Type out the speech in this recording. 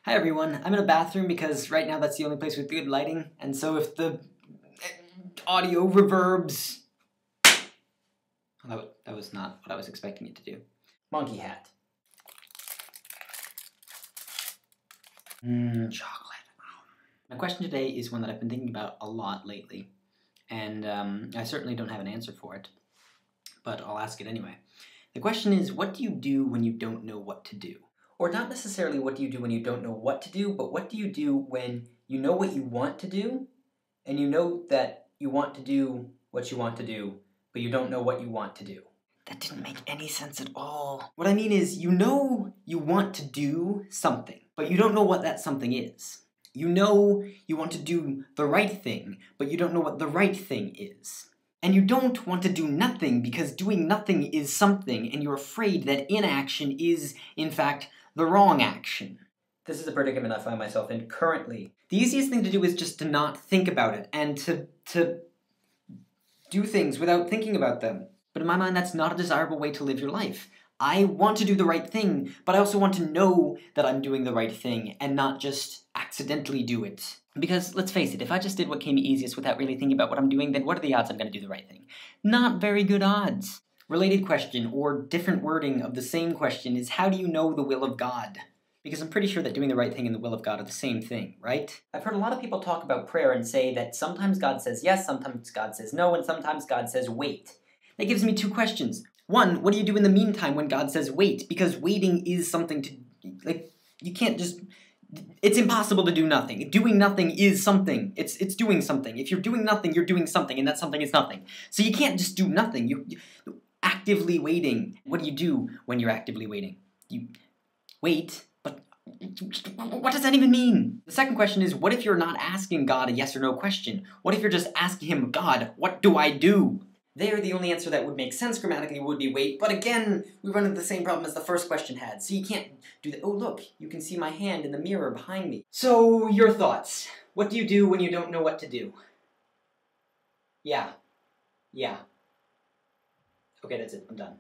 Hi everyone, I'm in a bathroom because right now that's the only place with good lighting, and so if the audio reverbs... Oh, that was not what I was expecting it to do. Monkey hat. Chocolate. My question today is one that I've been thinking about a lot lately, and I certainly don't have an answer for it, but I'll ask it anyway. The question is, what do you do when you don't know what to do? Or not necessarily what do you do when you don't know what to do, but what do you do when you know what you want to do, and you know that you want to do what you want to do, but you don't know what you want to do? That didn't make any sense at all. What I mean is, you know you want to do something, but you don't know what that something is. You know you want to do the right thing, but you don't know what the right thing is. And you don't want to do nothing because doing nothing is something, and you're afraid that inaction is, in fact, the wrong action. This is a predicament I find myself in currently. The easiest thing to do is just to not think about it, and to do things without thinking about them. But in my mind, that's not a desirable way to live your life. I want to do the right thing, but I also want to know that I'm doing the right thing, and not just accidentally do it. Because, let's face it, if I just did what came easiest without really thinking about what I'm doing, then what are the odds I'm going to do the right thing? Not very good odds. Related question, or different wording of the same question, is how do you know the will of God? Because I'm pretty sure that doing the right thing and the will of God are the same thing, right? I've heard a lot of people talk about prayer and say that sometimes God says yes, sometimes God says no, and sometimes God says wait. That gives me two questions. One, what do you do in the meantime when God says wait? Because waiting is something to, you can't just... It's impossible to do nothing. Doing nothing is something. It's doing something. If you're doing nothing, you're doing something, and that something is nothing. So you can't just do nothing. You actively waiting. What do you do when you're actively waiting? You wait, but what does that even mean? The second question is, what if you're not asking God a yes or no question? What if you're just asking him, God, what do I do? There, the only answer that would make sense grammatically would be wait, but again, we run into the same problem as the first question had, so you can't do that. Oh, look, you can see my hand in the mirror behind me. So, your thoughts. What do you do when you don't know what to do? Yeah. Okay, that's it. I'm done.